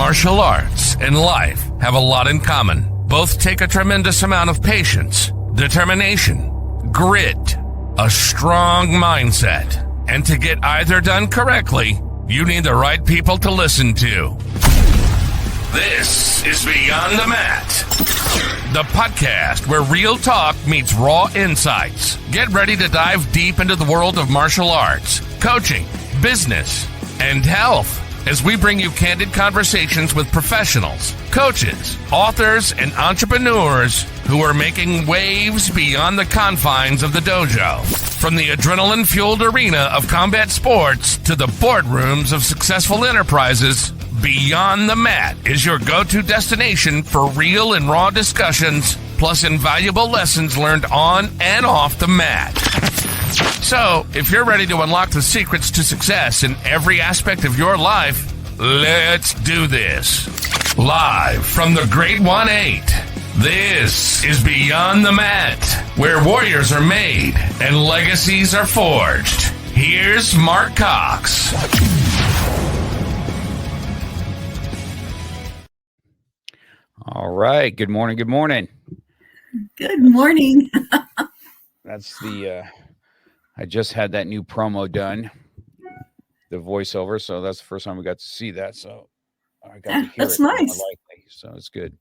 Martial arts and life have a lot in common. Both take a tremendous amount of patience, determination, grit, a strong mindset. And to get either done correctly, you need the right people to listen to. This is Beyond the Mat, the podcast where real talk meets raw insights. Get ready to dive deep into the world of martial arts, coaching, business, and health as we bring you candid conversations with professionals, coaches, authors, and entrepreneurs who are making waves beyond the confines of the dojo. From the adrenaline-fueled arena of combat sports to the boardrooms of successful enterprises, Beyond the Mat is your go-to destination for real and raw discussions, plus invaluable lessons learned on and off the mat. So, if you're ready to unlock the secrets to success in every aspect of your life, let's do this. Live from the Great 1-8, this is Beyond the Mat, where warriors are made and legacies are forged. Here's Mark Cox. All right. Good morning. Good morning. Good morning. That's the, I just had that new promo done, the voiceover. So that's the first time we got to see that. So I got to hear That's it. nice. So it's good.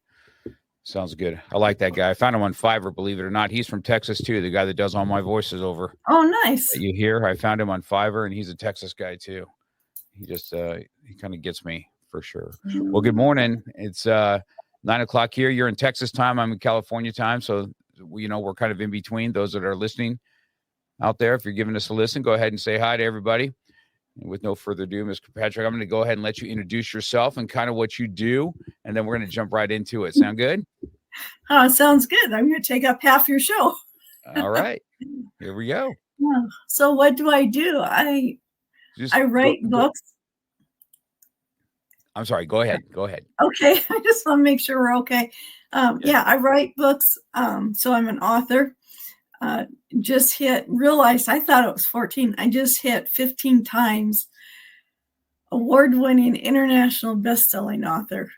Sounds good. I like that guy. I found him on Fiverr, believe it or not. He's from Texas too. The guy that does all my voices over. Oh, nice. That you hear, I found him on Fiverr, and he's a Texas guy too. He just, he kind of gets me for sure. Well, good morning. It's, 9 o'clock here. You're in Texas time. I'm in California time. So, we're kind of in between. Those that are listening out there, if you're giving us a listen, go ahead and say hi to everybody. And with no further ado, Ms. Kirkpatrick, I'm going to go ahead and let you introduce yourself and kind of what you do. And then we're going to jump right into it. Sound good? Sounds good. I'm going to take up half your show. All right. Here we go. Yeah. So what do? I write books. I'm sorry. Go ahead. Okay. I just want to make sure we're okay. Yeah, I write books. So I'm an author. Realized I thought it was 14. I just hit 15 times award-winning international best-selling author.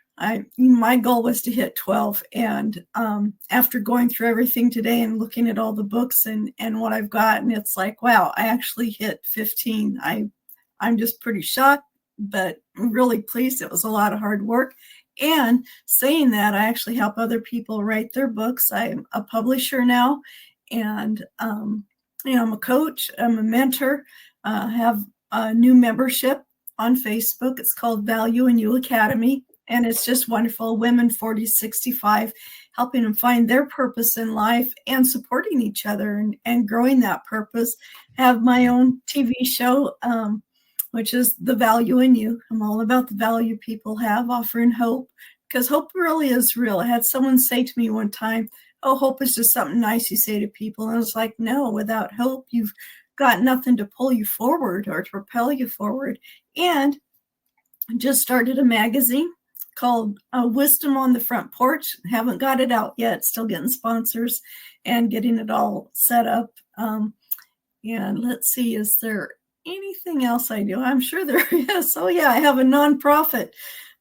My goal was to hit 12. And after going through everything today and looking at all the books and what I've gotten, it's like, wow, I actually hit 15. I'm just pretty shocked, but I'm really pleased. It was a lot of hard work. And saying that, I actually help other people write their books. I'm a publisher now, and I'm a coach. I'm a mentor. Have a new membership on Facebook. It's called Value in You Academy, and it's just wonderful. Women 40-65, helping them find their purpose in life and supporting each other and growing that purpose. Have my own TV show, which is The Value in You. I'm all about the value people have, offering hope, because hope really is real. I had someone say to me one time, oh, hope is just something nice you say to people. And I was like, no, without hope, you've got nothing to pull you forward or to propel you forward. And I just started a magazine called Wisdom on the Front Porch. Haven't got it out yet. Still getting sponsors and getting it all set up. And let's see, is there anything else I do? I'm sure there is. Oh yeah, I have a nonprofit.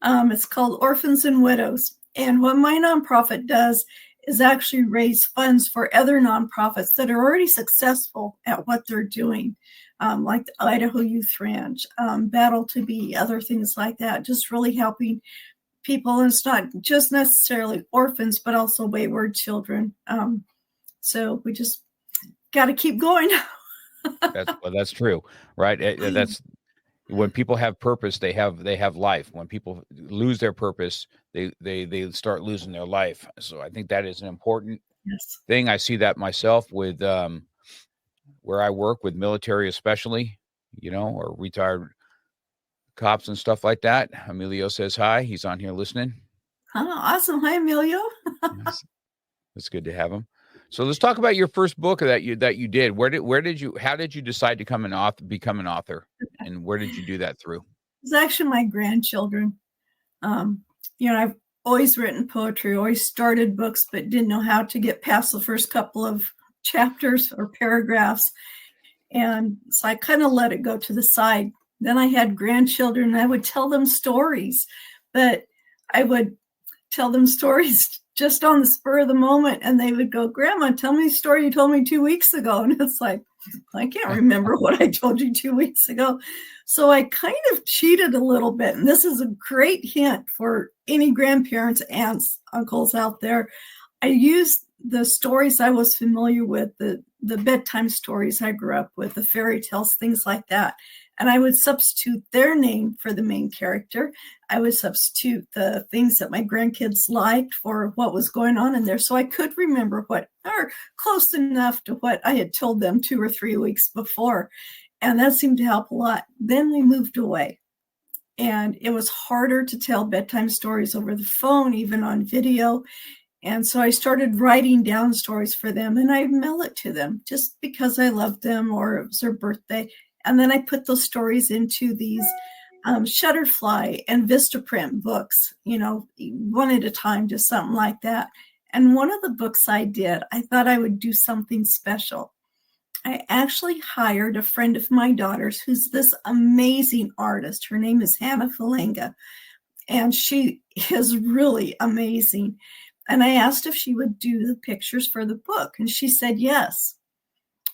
It's called Orphans and Widows. And what my nonprofit does is actually raise funds for other nonprofits that are already successful at what they're doing, like the Idaho Youth Ranch, Battle to Be, other things like that, just really helping people. And it's not just necessarily orphans, but also wayward children. So we just got to keep going. That's true, right? That's when people have purpose, they have life. When people lose their purpose, they start losing their life. So I think that is an important thing. I see that myself with where I work with military, especially, or retired cops and stuff like that. Emilio says hi. He's on here listening. Oh, awesome. Hi, Emilio. Yes. It's good to have him. So let's talk about your first book that you did. How did you decide to become an author, and where did you do that through? It's actually my grandchildren. I've always written poetry, always started books, but didn't know how to get past the first couple of chapters or paragraphs. And so I kind of let it go to the side. Then I had grandchildren and I would tell them stories, but I would tell them stories just on the spur of the moment, and they would go, Grandma, tell me a story you told me 2 weeks ago. And it's like, I can't remember what I told you 2 weeks ago. So I kind of cheated a little bit. And this is a great hint for any grandparents, aunts, uncles out there. I used the stories I was familiar with, the bedtime stories I grew up with, the fairy tales, things like that. And I would substitute their name for the main character. I would substitute the things that my grandkids liked for what was going on in there. So I could remember what, or close enough to what I had told them 2 or 3 weeks before. And that seemed to help a lot. Then we moved away. And it was harder to tell bedtime stories over the phone, even on video. And so I started writing down stories for them, and I'd mail it to them just because I loved them or it was their birthday. And then I put those stories into these Shutterfly and Vistaprint books, one at a time, just something like that. And one of the books I did, I thought I would do something special. I actually hired a friend of my daughter's who's this amazing artist. Her name is Hannah Falenga, and she is really amazing. And I asked if she would do the pictures for the book, and she said yes.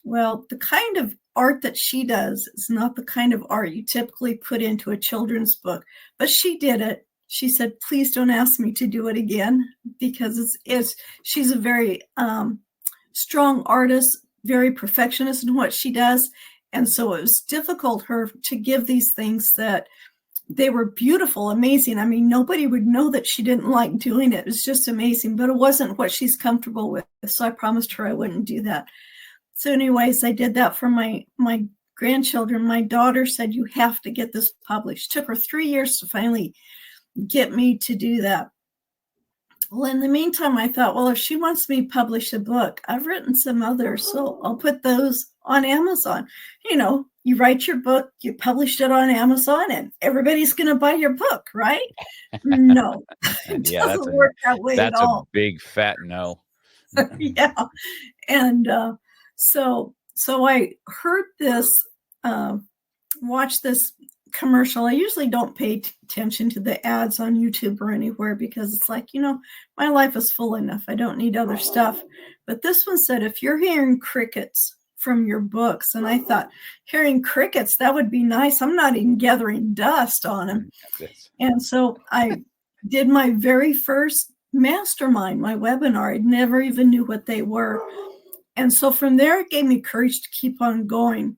Well, the kind of art that she does is not the kind of art you typically put into a children's book, but she did it. She said, please don't ask me to do it again, because she's a very strong artist, very perfectionist in what she does. And so it was difficult for her to give these things that they were beautiful, amazing. I mean, nobody would know that she didn't like doing it. It was just amazing, but it wasn't what she's comfortable with. So I promised her I wouldn't do that. So anyways, I did that for my grandchildren. My daughter said, you have to get this published. It took her 3 years to finally get me to do that. Well, in the meantime, I thought, well, if she wants me to publish a book, I've written some others, so I'll put those on Amazon. You write your book, you published it on Amazon, and everybody's going to buy your book, right? No, it doesn't work that way at all. That's a big fat no. Yeah. And so I heard this, watched this commercial. I usually don't pay attention to the ads on YouTube or anywhere because it's like, my life is full enough. I don't need other stuff. But this one said, if you're hearing crickets from your books, and I thought, hearing crickets, that would be nice. I'm not even gathering dust on them. And so I did my very first mastermind, my webinar. I never even knew what they were. And so from there, it gave me courage to keep on going.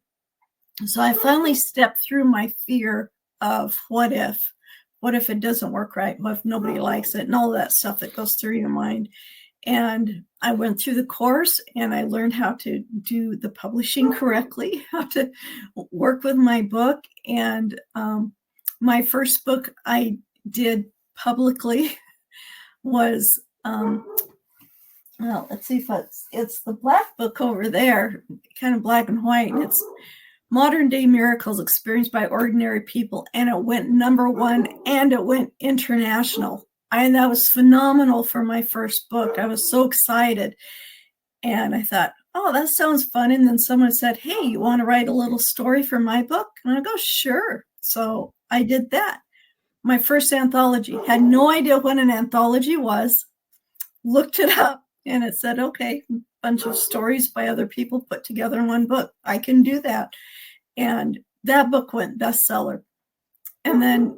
So I finally stepped through my fear of what if it doesn't work right? What if nobody likes it? And all that stuff that goes through your mind. And I went through the course and I learned how to do the publishing correctly, how to work with my book. And my first book I did publicly was, well, let's see if it's the black book over there, kind of black and white. And it's Modern Day Miracles Experienced by Ordinary People. And it went #1 and it went international. And that was phenomenal for my first book. I was so excited. And I thought, oh, that sounds fun. And then someone said, hey, you want to write a little story for my book? And I go, sure. So I did that. My first anthology. Had no idea what an anthology was. Looked it up and it said, okay, a bunch of stories by other people put together in one book. I can do that. And that book went bestseller. And then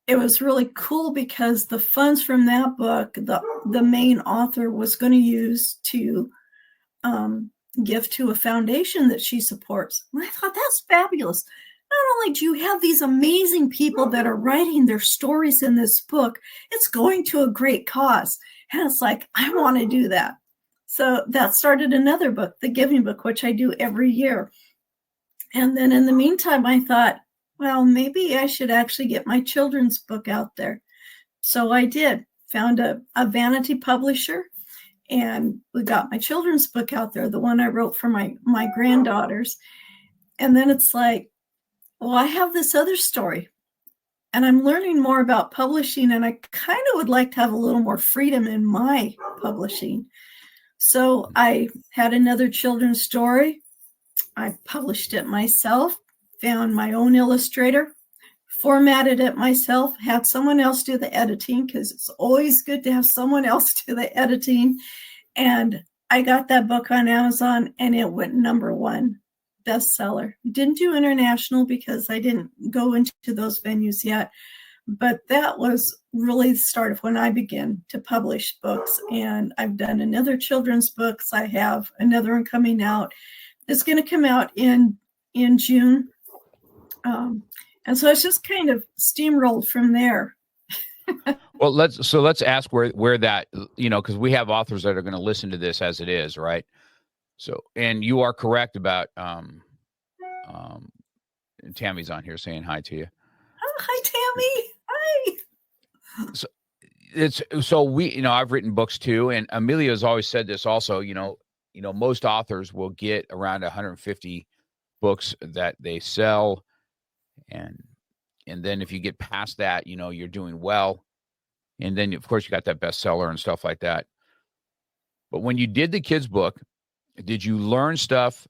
it was really cool because the funds from that book, the main author was going to use to give to a foundation that she supports. And I thought, that's fabulous. Not only do you have these amazing people that are writing their stories in this book, it's going to a great cause. And it's like, I want to do that. So that started another book, The Giving Book, which I do every year. And then in the meantime, I thought, well, maybe I should actually get my children's book out there. So I did, found a vanity publisher, and we got my children's book out there, the one I wrote for my granddaughters. And then it's like, well, I have this other story, and I'm learning more about publishing, and I kind of would like to have a little more freedom in my publishing. So I had another children's story. I published it myself. Found my own illustrator, formatted it myself, had someone else do the editing, because it's always good to have someone else do the editing. And I got that book on Amazon, and it went #1 bestseller. Didn't do international because I didn't go into those venues yet. But that was really the start of when I began to publish books. And I've done another children's books. I have another one coming out. It's going to come out in June. And so it's just kind of steamrolled from there. Well, let's ask where that, because we have authors that are going to listen to this as it is, right? So, and you are correct about Tammy's on here saying hi to you. Oh, hi, Tammy. Hi. So we, I've written books too, and Amelia has always said this also. Most authors will get around 150 books that they sell, and then if you get past that, you're doing well, and then of course you got that bestseller and stuff like that. But when you did the kids' book, did you learn stuff?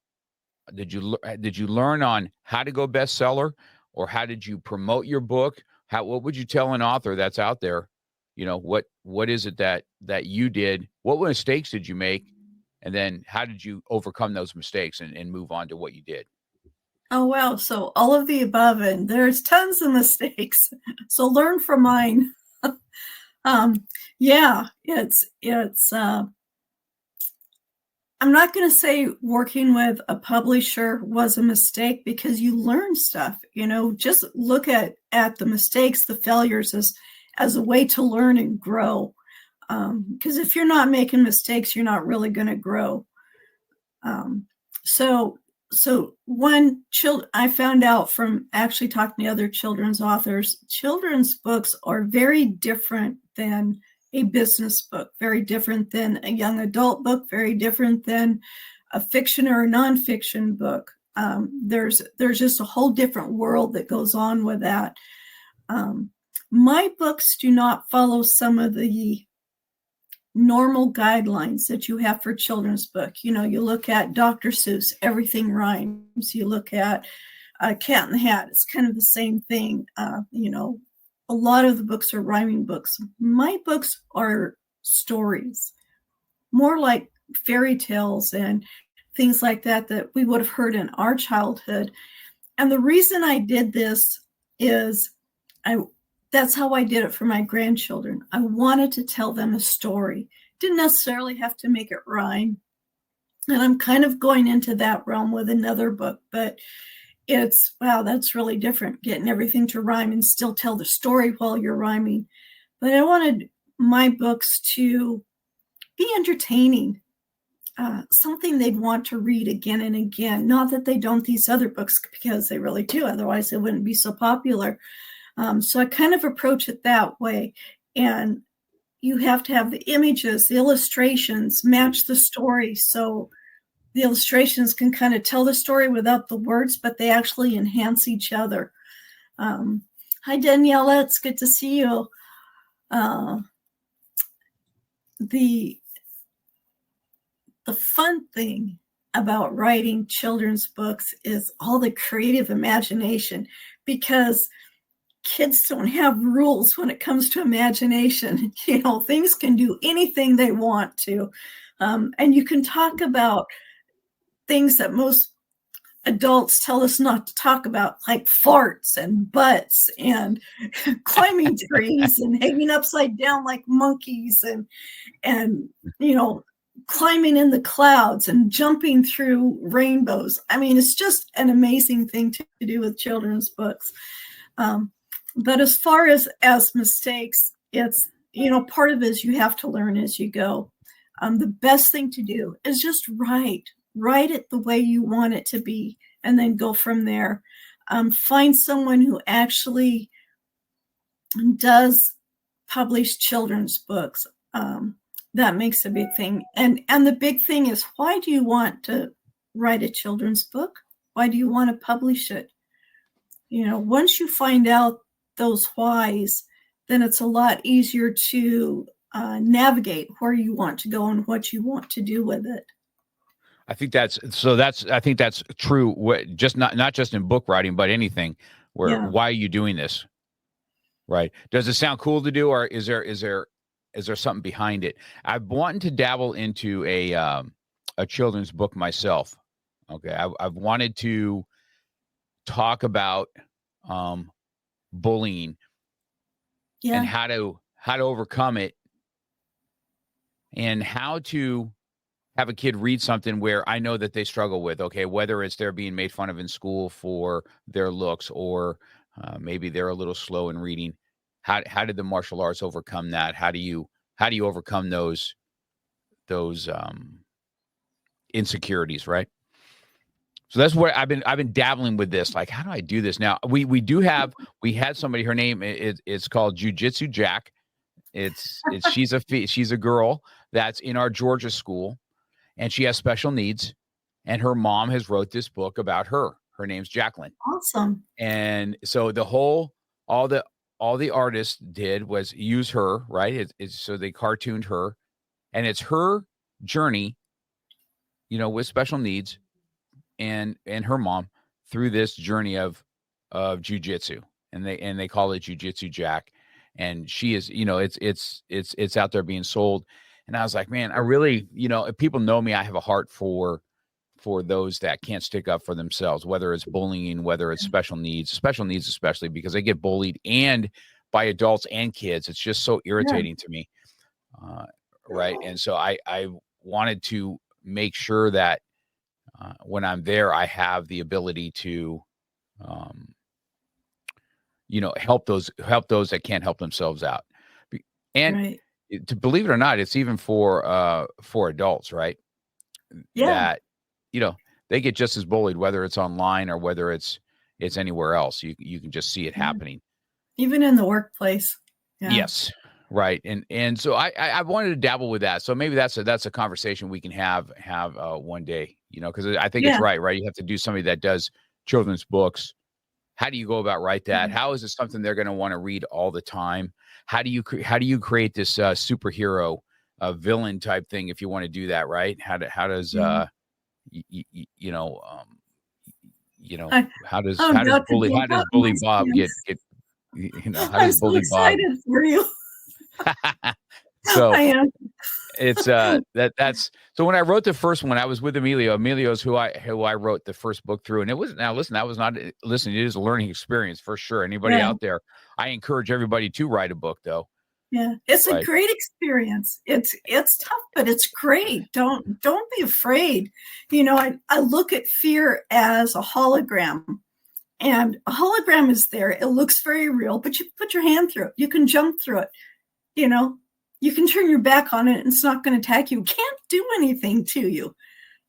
Did you learn on how to go bestseller, or how did you promote your book? What would you tell an author that's out there? What is it that you did? What mistakes did you make? And then how did you overcome those mistakes and move on to what you did? Oh, wow. So all of the above, and there's tons of mistakes. So learn from mine. Yeah, it's I'm not going to say working with a publisher was a mistake, because you learn stuff, just look at the mistakes, the failures as a way to learn and grow. Because if you're not making mistakes, you're not really going to grow. So I found out from actually talking to other children's authors, children's books are very different than a business book, very different than a young adult book, very different than a fiction or a nonfiction book. There's just a whole different world that goes on with that. My books do not follow some of the normal guidelines that you have for a children's book. You look at Dr. Seuss, everything rhymes. You look at Cat in the Hat, it's kind of the same thing. A lot of the books are rhyming books. My books are stories, more like fairy tales and things like that we would have heard in our childhood. And the reason I did this is that's how I did it for my grandchildren. I wanted to tell them a story. Didn't necessarily have to make it rhyme. And I'm kind of going into that realm with another book, but that's really different, getting everything to rhyme and still tell the story while you're rhyming. But I wanted my books to be entertaining, something they'd want to read again and again. Not that they don't these other books, because they really do. Otherwise, they wouldn't be so popular. So I kind of approach it that way. And you have to have the images, the illustrations match the story. So the illustrations can kind of tell the story without the words, but they actually enhance each other. Hi, Daniela. It's good to see you. The fun thing about writing children's books is all the creative imagination, because kids don't have rules when it comes to imagination. Things can do anything they want to. And you can talk about things that most adults tell us not to talk about, like farts and butts and climbing trees and hanging upside down like monkeys and climbing in the clouds and jumping through rainbows. I mean, it's just an amazing thing to do with children's books. But as far as mistakes, it's, part of it is you have to learn as you go. The best thing to do is just write it the way you want it to be, and then go from there. Find someone who actually does publish children's books. That makes a big thing. And the big thing is, why do you want to write a children's book? Why do you want to publish it? Once you find out those whys, then it's a lot easier to navigate where you want to go and what you want to do with it. I think that's true. Just not just in book writing, but anything. why are you doing this? Right. Does it sound cool to do, or is there something behind it? I've wanted to dabble into a children's book myself. Okay. I've wanted to talk about bullying and how to overcome it, and how to have a kid read something where I know that they struggle with, okay, whether it's they're being made fun of in school for their looks, or maybe they're a little slow in reading. How did the martial arts overcome that? How do you overcome those insecurities, right? So that's where I've been dabbling with this. Like, how do I do this? Now we had somebody, her name it's called Jiu-Jitsu Jack. She's a girl that's in our Georgia school, and she has special needs, and her mom has wrote this book about her. Her name's Jacqueline. Awesome. And so all the artists did was use her, right? So they cartooned her, and it's her journey, with special needs, and her mom through this journey of jiu-jitsu, and they call it Jiu-Jitsu Jack. And she is, it's out there being sold. And I was like, man, I really, if people know me, I have a heart for those that can't stick up for themselves, whether it's bullying, whether it's special needs, especially because they get bullied and by adults and kids. It's just so irritating to me. Right. And so I wanted to make sure that when I'm there, I have the ability to, help those that can't help themselves out. And to believe it or not, it's even for adults, right? Yeah. That, they get just as bullied, whether it's online or whether it's anywhere else. You can just see it happening. Even in the workplace. Yeah. Yes. Right. And so I wanted to dabble with that. So maybe that's a conversation we can have one day, because I think it's right. You have to do somebody that does children's books. How do you go about write that? How is it something they're going to want to read all the time? How do you create this superhero villain type thing if you want to do that, right? How does how does Bully Bob get how does Bully Bob? I'm so excited for you. So I am. It's that's so when I wrote the first one, I was with Emilio. Emilio's who I wrote the first book through, and it was it is a learning experience for sure. Anybody out there, I encourage everybody to write a book though. Yeah, it's a great experience. It's tough, but it's great. Don't be afraid. I look at fear as a hologram, and a hologram is there. It looks very real, but you put your hand through it. You can jump through it. You can turn your back on it and it's not going to attack you. It can't do anything to you.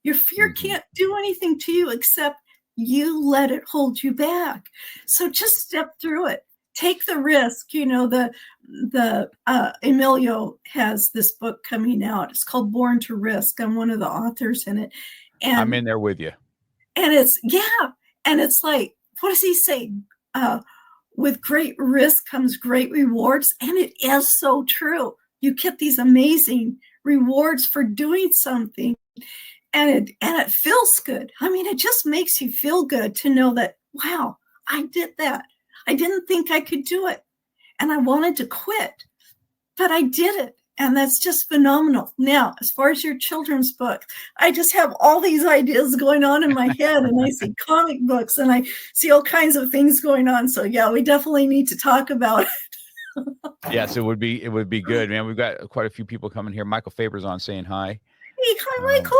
Your fear can't do anything to you except you let it hold you back. So just step through it. Take the risk. Emilio has this book coming out. It's called Born to Risk. I'm one of the authors in it. And I'm in there with you. And it's like, what does he say? With great risk comes great rewards. And it is so true. You get these amazing rewards for doing something, and it feels good. I mean, it just makes you feel good to know that, wow, I did that. I didn't think I could do it, and I wanted to quit, but I did it, and that's just phenomenal. Now, as far as your children's book, I just have all these ideas going on in my head, and I see comic books, and I see all kinds of things going on. So, yeah, we definitely need to talk about it. Yes, it would be good, man. We've got quite a few people coming here. Michael Faber's on saying hi. Hey, hi, Michael.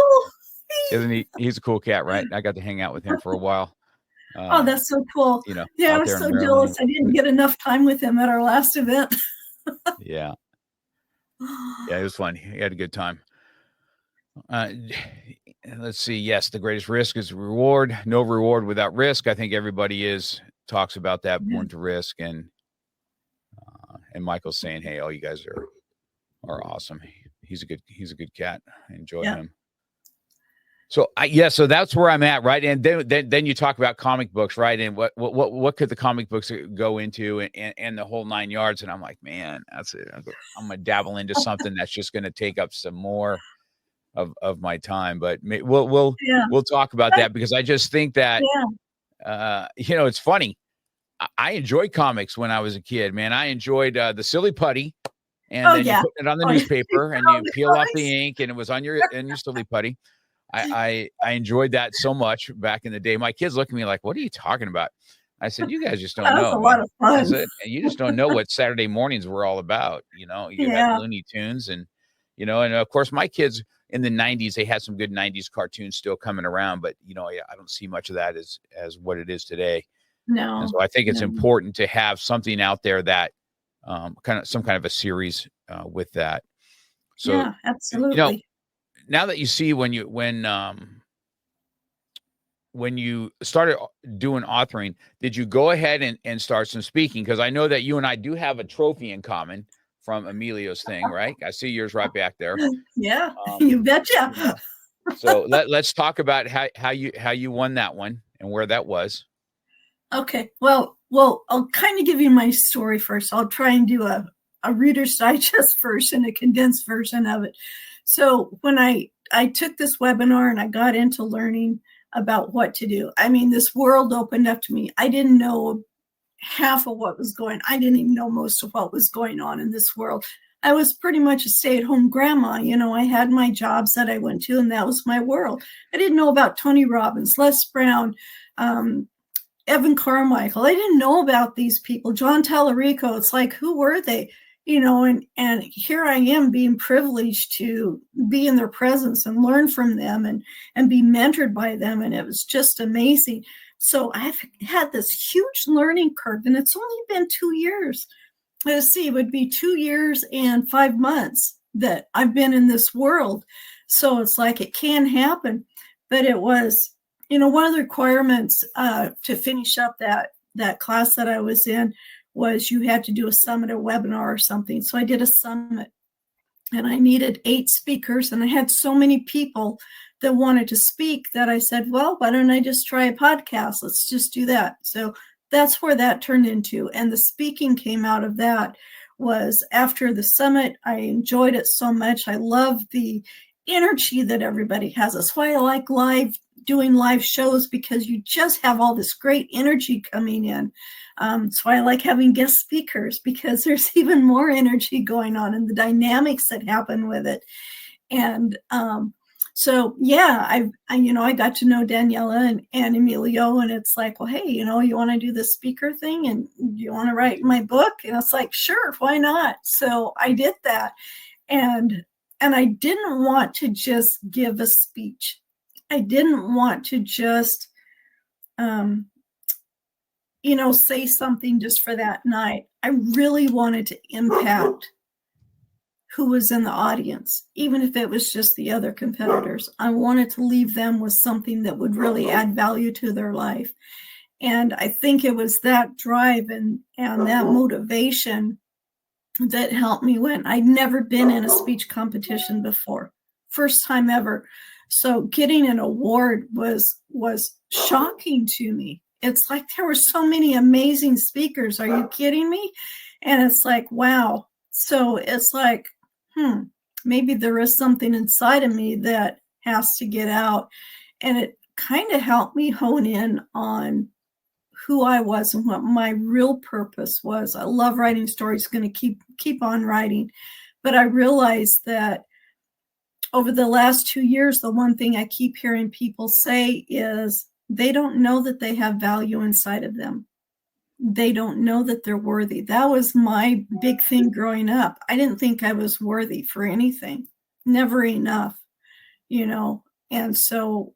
Isn't he? He's a cool cat, right? I got to hang out with him for a while. That's so cool. I was so jealous. I didn't get enough time with him at our last event. Yeah, it was fun. He had a good time. Let's see. Yes, the greatest risk is reward. No reward without risk. I think everybody talks about that. Born to Risk, and Michael's saying, "Hey, all you guys are awesome. He's a good cat. I enjoy him." So so that's where I'm at, right? And then you talk about comic books, right? And what could the comic books go into, and the whole 9 yards? And I'm like, man, that's it. I'm gonna dabble into something that's just gonna take up some more of my time. But we'll talk about that, because I just think that it's funny. I enjoyed comics when I was a kid, man. I enjoyed the silly putty, and Oh then you yeah. put it on the Oh, yeah. newspaper and Oh, you the peel off comics. the ink, and it was on your silly putty. I enjoyed that so much back in the day. My kids look at me like, "What are you talking about?" I said, "You guys just don't That was know, a lot man." of I fun. said, "You just don't know what Saturday mornings were all about." You had Yeah. Looney Tunes, and and of course, my kids in the '90s, they had some good '90s cartoons still coming around, but I don't see much of that as what it is today. And No. so I think it's No. important to have something out there that some kind of a series with that. So, Yeah, you know, absolutely. now that you see when you started doing authoring, did you go ahead and start some speaking? Because I know that you and I do have a trophy in common from Emilio's thing, right? I see yours right back there. Yeah, Um, you betcha. so let's talk about how you won that one and where that was. Okay. Well, I'll kind of give you my story first. I'll try and do a Reader's Digest version, a condensed version of it. So when I took this webinar and I got into learning about what to do, I mean, this world opened up to me. I didn't know half of what was going. I didn't even know most of what was going on in this world. I was pretty much a stay-at-home grandma. I had my jobs that I went to, and that was my world. I didn't know about Tony Robbins, Les Brown, Evan Carmichael. I didn't know about these people. John Tallarico. It's like, who were they? And here I am being privileged to be in their presence and learn from them and be mentored by them. And it was just amazing. So I've had this huge learning curve, and it's only been 2 years. Let's see, it would be 2 years and 5 months that I've been in this world. So it's like it can happen. But it was, one of the requirements to finish up that class that I was in was you had to do a summit, a webinar or something. So I did a summit, and I needed 8 speakers, and I had so many people that wanted to speak that I said, well, why don't I just try a podcast? Let's just do that. So that's where that turned into. And the speaking came out of that was after the summit. I enjoyed it so much. I love the energy that everybody has. That's why I like doing live shows, because you just have all this great energy coming in. That's why I like having guest speakers, because there's even more energy going on and the dynamics that happen with it. And so yeah, I got to know Daniela and Emilio, and it's like, well, hey, you want to do the speaker thing, and you want to write my book? And it's like, sure, why not? So I did that, and I didn't want to just give a speech. I didn't want to just say something just for that night. I really wanted to impact who was in the audience, even if it was just the other competitors. I wanted to leave them with something that would really add value to their life. And I think it was that drive and that motivation that helped me win. I'd never been in a speech competition before, first time ever. So getting an award was shocking to me. It's like there were so many amazing speakers. Are you kidding me? And it's like, wow. So it's like, maybe there is something inside of me that has to get out. And it kind of helped me hone in on who I was and what my real purpose was. I love writing stories, going to keep on writing. But I realized that over the last 2 years, the one thing I keep hearing people say is they don't know that they have value inside of them. They don't know that they're worthy. That was my big thing growing up. I didn't think I was worthy for anything, never enough, And so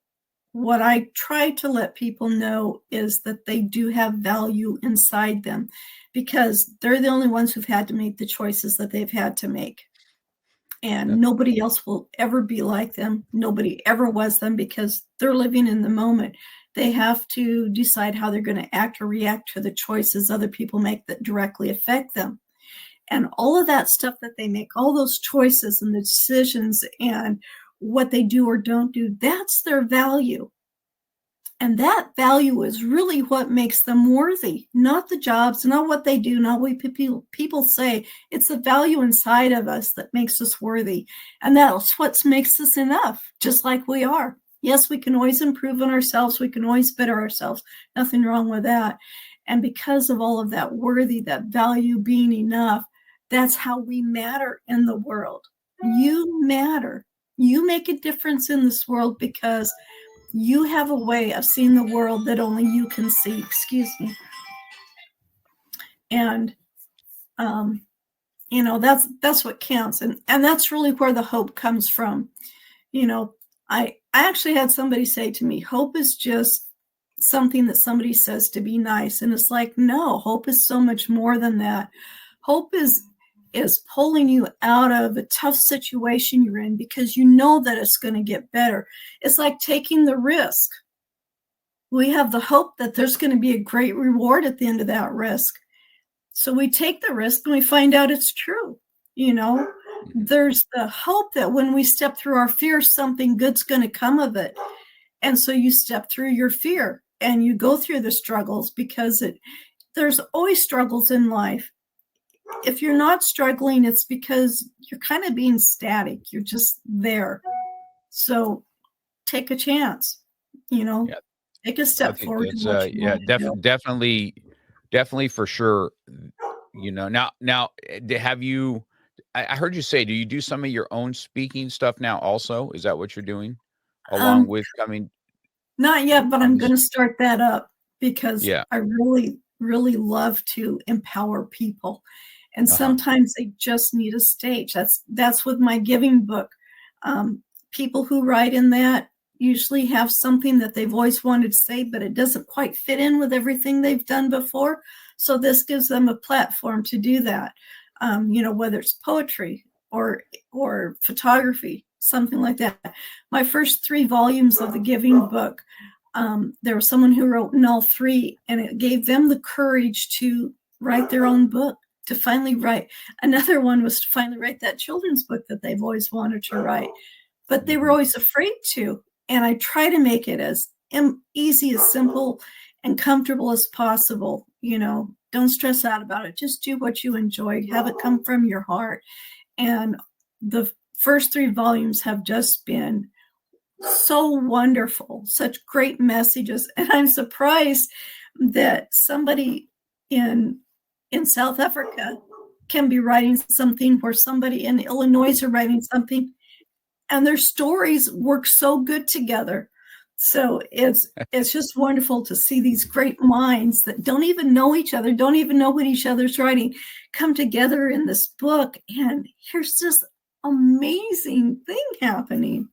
what I try to let people know is that they do have value inside them, because they're the only ones who've had to make the choices that they've had to make. And nobody else will ever be like them. Nobody ever was them, because they're living in the moment. They have to decide how they're going to act or react to the choices other people make that directly affect them. And all of that stuff that they make, all those choices and the decisions and what they do or don't do, that's their value. And that value is really what makes them worthy, not the jobs, not what they do, not what people say. It's the value inside of us that makes us worthy. And that's what makes us enough, just like we are. Yes, we can always improve on ourselves. We can always better ourselves. Nothing wrong with that. And because of all of that worthy, that value, being enough, that's how we matter in the world. You matter. You make a difference in this world because you have a way of seeing the world that only you can see. Excuse me. And that's what counts. And that's really where the hope comes from. I actually had somebody say to me, hope is just something that somebody says to be nice. And it's like, no, hope is so much more than that. Hope is pulling you out of a tough situation you're in because you know that it's going to get better. It's like taking the risk. We have the hope that there's going to be a great reward at the end of that risk. So we take the risk and we find out it's true. There's the hope that when we step through our fear, something good's going to come of it. And so you step through your fear and you go through the struggles because there's always struggles in life. If you're not struggling, it's because you're kind of being static. You're just there. So take a chance, take a step forward. Definitely for sure. Now have you, I heard you say, do you do some of your own speaking stuff now also? Is that what you're doing along with coming? Not yet, but I'm going to start that up because I really, really love to empower people. And sometimes they just need a stage. That's with my giving book. People who write in that usually have something that they've always wanted to say, but it doesn't quite fit in with everything they've done before. So this gives them a platform to do that. Whether it's poetry or photography, something like that. My first 3 volumes of the giving book, there was someone who wrote in all 3, and it gave them the courage to write their own book, to finally write. Another one was to finally write that children's book that they've always wanted to write, but they were always afraid to. And I try to make it as easy, as simple and comfortable as possible. Don't stress out about it. Just do what you enjoy. Have it come from your heart. And the first 3 volumes have just been so wonderful, such great messages. And I'm surprised that somebody in South Africa can be writing something where somebody in Illinois are writing something, and their stories work so good together. So it's just wonderful to see these great minds that don't even know each other, don't even know what each other's writing, come together in this book. And here's this amazing thing happening.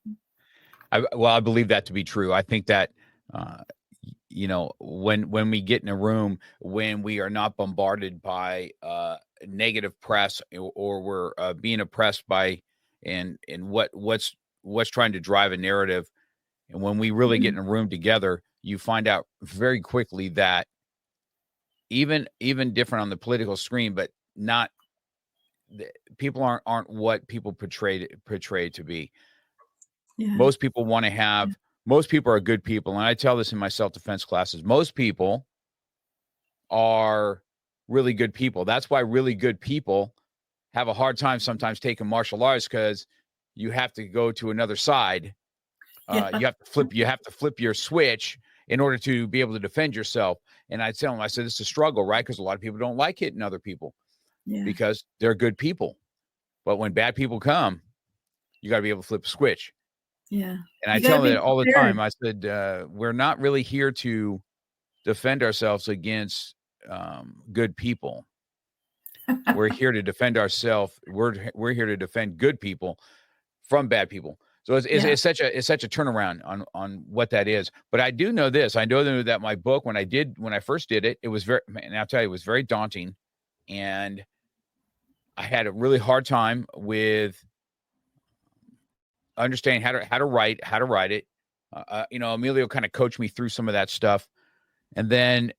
I believe that to be true. I think that, when we get in a room, when we are not bombarded by negative press or we're being oppressed by and what's trying to drive a narrative, and when we really get in a room together, you find out very quickly that even different on the political screen, but not people aren't what people portray to be. Yeah. Most people want to have. Most people are good people, and I tell this in my self-defense classes. Most people are really good people. That's why really good people have a hard time sometimes taking martial arts, because you have to go to another side. You have to flip your switch in order to be able to defend yourself. And I tell them, I said, it's a struggle, right? Because a lot of people don't like hitting other people because they're good people. But when bad people come, you got to be able to flip a switch. Yeah. And I tell them that all the time. I said, we're not really here to defend ourselves against good people. We're here to defend ourselves. We're here to defend good people from bad people. So it's such a turnaround on what that is. But I do know this. I know that my book, when I first did it, it was and I'll tell you, it was very daunting, and I had a really hard time with understanding how to write it. Emilio kind of coached me through some of that stuff, and then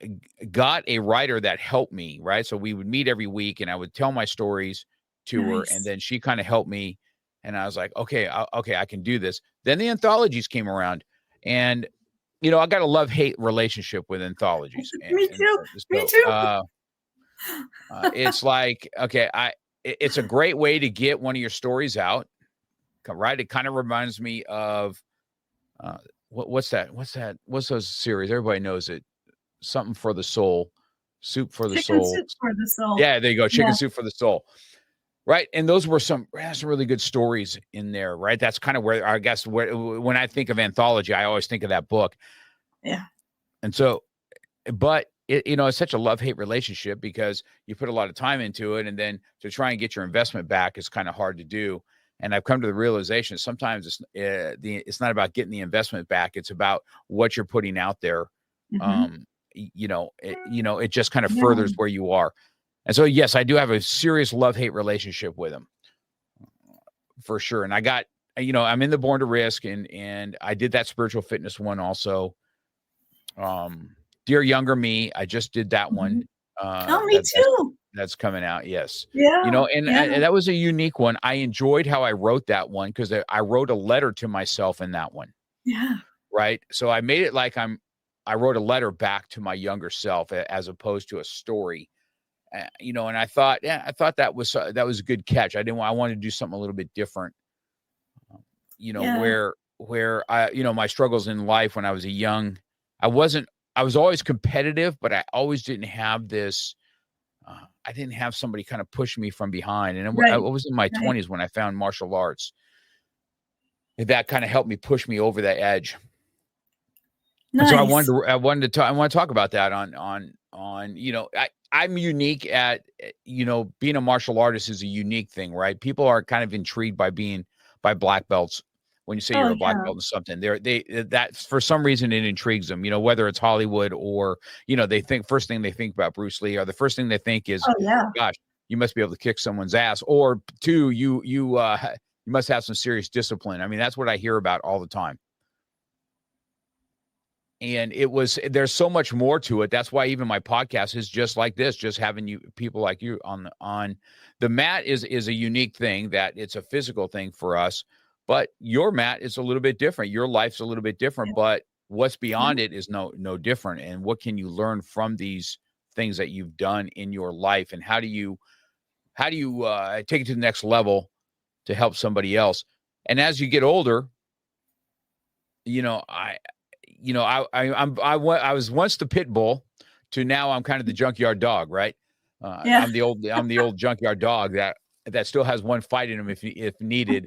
got a writer that helped me. Right, so we would meet every week, and I would tell my stories to her, and then she kind of helped me. And I was like, okay, I can do this. Then the anthologies came around, and I got a love-hate relationship with anthologies. Me too. It's like, okay, it's a great way to get one of your stories out, right? It kind of reminds me of what's that? What's those series? Everybody knows it. Something for the Soul. Soup for the Chicken Soul. soup for the soul. Yeah, there you go. Chicken Yeah. Soup for the Soul. Right. And those were some really good stories in there. Right. That's kind of where I guess when I think of anthology, I always think of that book. Yeah. And so, but it's such a love-hate relationship because you put a lot of time into it, and then to try and get your investment back is kind of hard to do. And I've come to the realization sometimes it's not about getting the investment back; it's about what you're putting out there. Mhm. It just kind of Yeah. furthers where you are. And so, yes, I do have a serious love-hate relationship with him, for sure. And I got, I'm in the Born to Risk, and I did that spiritual fitness one also. Dear Younger Me, I just did that one. Oh, me too. That's coming out. Yes. Yeah. And Yeah. that was a unique one. I enjoyed how I wrote that one because I wrote a letter to myself in that one. Yeah. Right. So I made it like I wrote a letter back to my younger self as opposed to a story. And I thought that was a good catch. I wanted to do something a little bit different. Yeah. Where I, my struggles in life when I was I was always competitive, but I always didn't have this. I didn't have somebody kind of push me from behind. And I Right. was in my 20s when I found martial arts. That kind of helped me push me over that edge. Nice. So I wanted to talk about that on I'm unique at, being a martial artist is a unique thing, right? People are kind of intrigued by black belts. When you say you're a black belt in something, that for some reason it intrigues them, whether it's Hollywood or, they think first thing they think about Bruce Lee, or the first thing they think is, gosh, you must be able to kick someone's ass, or two, you must have some serious discipline. I mean, that's what I hear about all the time. And there's so much more to it. That's why even my podcast is just like this, just having people like you on the mat is a unique thing, that it's a physical thing for us, but your mat is a little bit different. Your life's a little bit different, but what's beyond it is no different. And what can you learn from these things that you've done in your life? And how do you take it to the next level to help somebody else? And as you get older, I was once the pit bull, to now I'm kind of the junkyard dog, right? I'm the old junkyard dog that still has one fight in him if needed.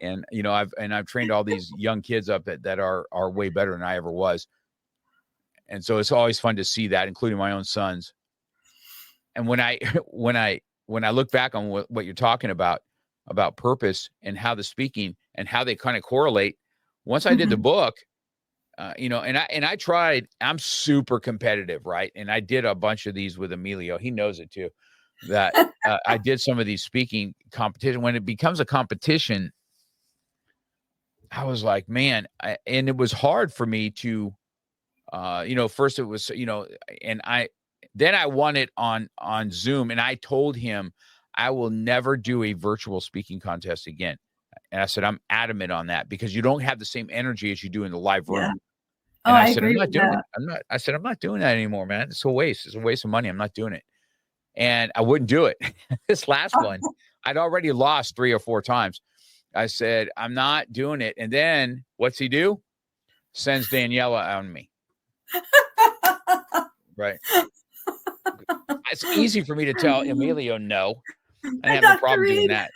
And I've trained all these young kids up that are way better than I ever was. And so it's always fun to see that, including my own sons. And when I look back on what you're talking about purpose and how the speaking and how they kind of correlate, once I did the book, and I tried, I'm super competitive, right? And I did a bunch of these with Emilio. He knows it too, that I did some of these speaking competition. When it becomes a competition, I was like, man, and it was hard for me to, first it was, and then I won it on Zoom, and I told him I will never do a virtual speaking contest again. And I said, I'm adamant on that, because you don't have the same energy as you do in the live room. Yeah. And I said, agree I'm not with doing that. it. I said, I'm not doing that anymore, man. It's a waste. It's a waste of money. I'm not doing it. And I wouldn't do it. This last one, I'd already lost 3 or 4 times. I said, I'm not doing it. And then what's he do? Sends Daniela on me. Right. It's easy for me to tell Emilio no. I have no problem doing that.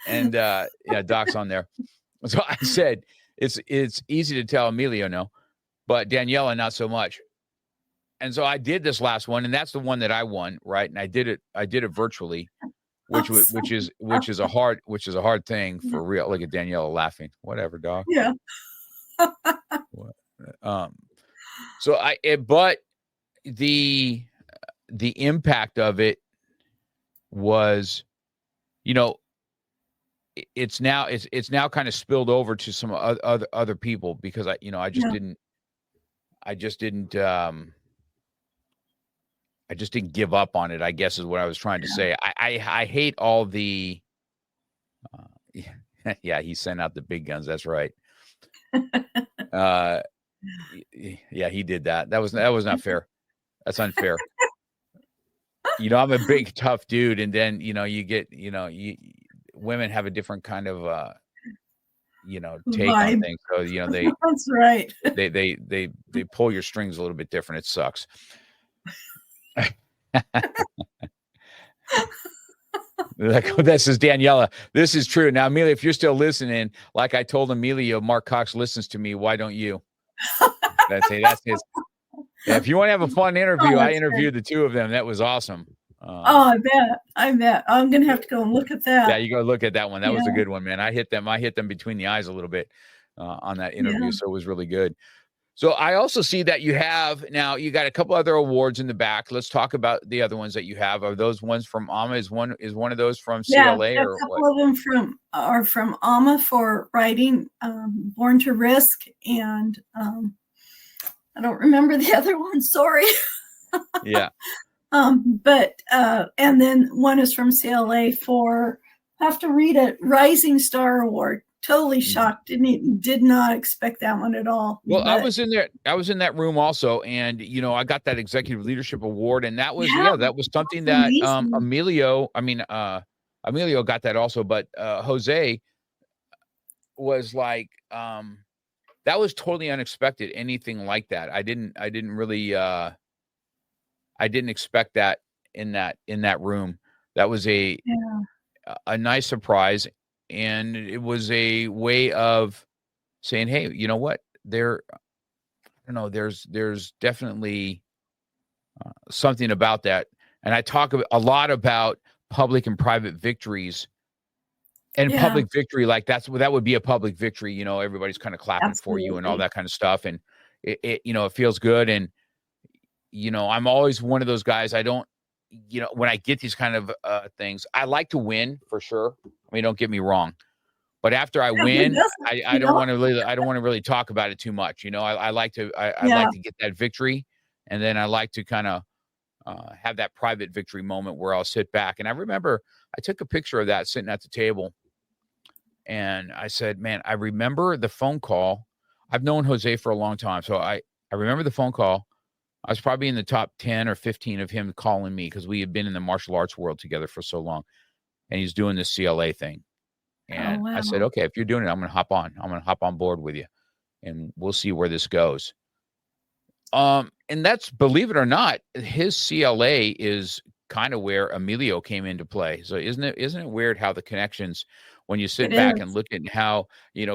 And Doc's on there. So I said, it's easy to tell Emilio no, but Daniela not so much. And so I did this last one, and that's the one that I won, right? And I did it virtually, which is a hard thing for real. Look at Daniela laughing. Whatever, dog. Yeah. So but the impact of it was, it's now kind of spilled over to some other people, because I just didn't give up on it, I guess is what I was trying to say. I hate all the yeah, he sent out the big guns. That's right. Yeah, he did that. That was not fair. That's unfair. I'm a big tough dude, and then you get women have a different kind of take on things. So they that's right. they pull your strings a little bit different. It sucks. This is Daniela. This is true. Now, Amelia, if you're still listening, like I told Amelia, Mark Cox listens to me. Why don't you? That's his. Yeah, if you want to have a fun interview, I interviewed the two of them. That was awesome. I bet. I'm gonna have to go and look at that. Yeah, you go look at that one. That was a good one, man. I hit them between the eyes a little bit on that interview, so it was really good. So I also see that you got a couple other awards in the back. Let's talk about the other ones that you have. Are those ones from AMA? Is one of those from CLA a or couple what? of them are from AMA for writing Born to Risk, and I don't remember the other one. Sorry. Yeah. But and then one is from CLA for, have to read it, Rising Star Award. Totally shocked. Did not expect that one at all. Well, I was in there. I was in that room also, and I got that Executive Leadership Award, and that was that was something that Emilio got that also, but Jose was like, that was totally unexpected. Anything like that, I didn't really, I didn't expect that in that room. That was a nice surprise. And it was a way of saying, hey, you know what? There's definitely something about that. And I talk a lot about public and private victories. And public victory, like that would be a public victory. Everybody's kind of clapping for you and all that kind of stuff. And it feels good. And, I'm always one of those guys. I don't, when I get these kind of things, I like to win for sure. I mean, don't get me wrong, but after I win, I don't want to really talk about it too much. I like to get that victory, and then I like to kind of have that private victory moment where I'll sit back. And I remember I took a picture of that sitting at the table, and I said, man, I remember the phone call. I've known Jose for a long time, so I remember the phone call. I was probably in the top 10 or 15 of him calling me because we had been in the martial arts world together for so long. And he's doing this CLA thing. And I said, okay, if you're doing it, I'm going to hop on. I'm going to hop on board with you. And we'll see where this goes. And that's, believe it or not, his CLA is kind of where Emilio came into play. So isn't it weird how the connections, when you sit back and look at how,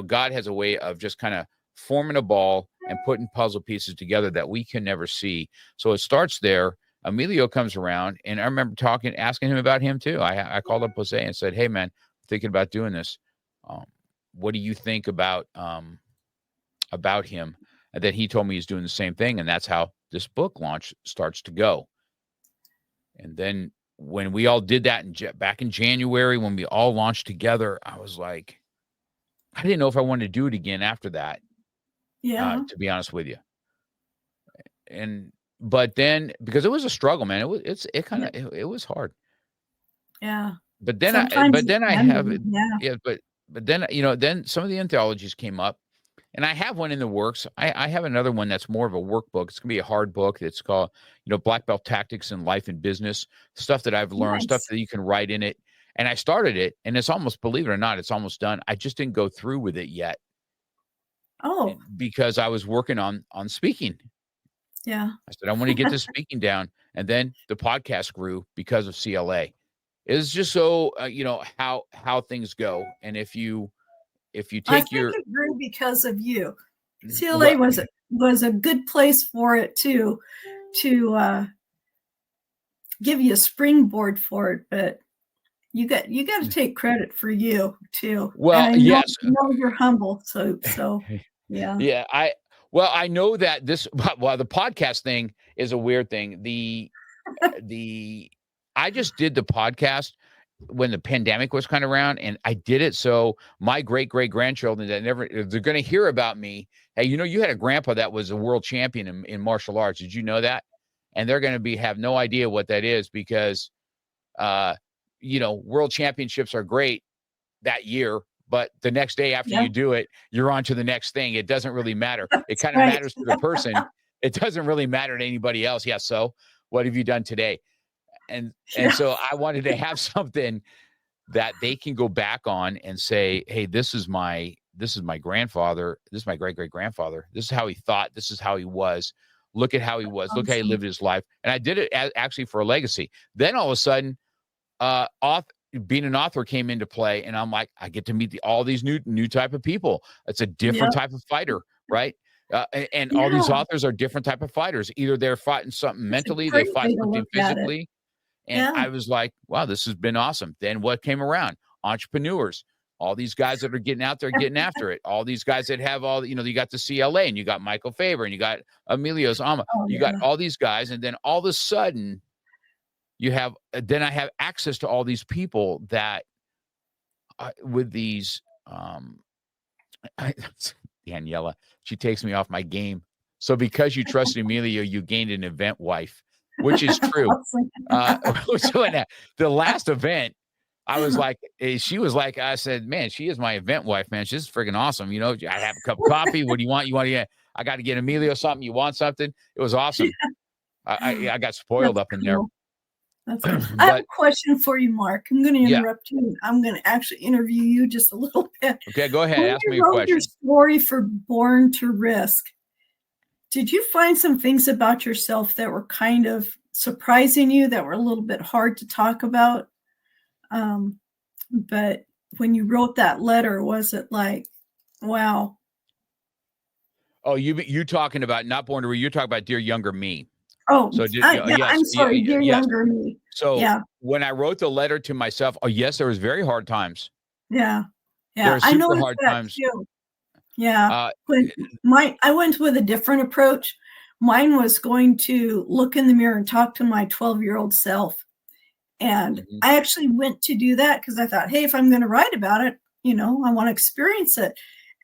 God has a way of just kind of forming a ball and putting puzzle pieces together that we can never see. So it starts there. Emilio comes around, and I remember asking him about him too. I called up Jose and said, hey man, I'm thinking about doing this. What do you think about him? And then he told me he's doing the same thing. And that's how this book launch starts to go. And then when we all did that back in January, when we all launched together, I was like, I didn't know if I wanted to do it again after that. Yeah. To be honest with you. But then, because it was a struggle, man, it was hard. Yeah. But then then some of the anthologies came up, and I have one in the works. I have another one that's more of a workbook. It's gonna be a hard book. It's called, Black Belt Tactics in Life and Business, stuff that I've learned, stuff that you can write in it. And I started it, and it's almost, believe it or not, it's almost done. I just didn't go through with it yet. Oh, because I was working on speaking. Yeah. I said, I want to get this speaking down. And then the podcast grew because of CLA. It's just so, how things go. And if you take I think it grew because of you. CLA was a good place for it to give you a springboard for it, but you got to take credit for you too. Well, yes. You're humble. So yeah. Yeah. I know that the podcast thing is a weird thing. I just did the podcast when the pandemic was kind of around, and I did it so my great-great-grandchildren they're going to hear about me. Hey, you had a grandpa that was a world champion in martial arts. Did you know that? And they're going to have no idea what that is because, world championships are great that year. But the next day after you do it, you're on to the next thing. It doesn't really matter. It kind of matters to the person. It doesn't really matter to anybody else. Yeah. So what have you done today? And so I wanted to have something that they can go back on and say, hey, this is my grandfather. This is my great-great-grandfather. This is how he thought. This is how he was. Look at how he was. Look how he lived his life. And I did it actually for a legacy. Then all of a sudden, being an author came into play, and I'm like, I get to meet all these new type of people. It's a different type of fighter, right? And all these authors are different type of fighters. Either they're fighting something mentally, they're fighting something physically. And I was like, wow, this has been awesome. Then what came around? Entrepreneurs. All these guys that are getting out there, getting after it. All these guys that have you got the CLA, and you got Michael Faber, and you got Emilio Zama. You got all these guys. And then all of a sudden, I have access to all these people that with these, Daniela, she takes me off my game. So because you trusted Emilio, you gained an event wife, which is true. So the last event, I was like, she was like, I said, man, she is my event wife, man. She's freaking awesome. I have a cup of coffee. What do you want? I got to get Emilio something. You want something? It was awesome. I got spoiled up in there. That's cool. I have a question for you, Mark. I'm going to interrupt you. I'm going to actually interview you just a little bit. Okay, go ahead. Ask me a question. Your story for Born to Risk, did you find some things about yourself that were kind of surprising you, that were a little bit hard to talk about? But when you wrote that letter, was it like, wow? Oh, you talking about not Born to Risk? You're talking about Dear Younger Me. Oh, so yes, I'm sorry, Dear Younger Me. So when I wrote the letter to myself, yes, there was very hard times. Yeah. There were super hard times. Too. Yeah. I went with a different approach. Mine was going to look in the mirror and talk to my 12-year-old self. And I actually went to do that because I thought, hey, if I'm going to write about it, I want to experience it.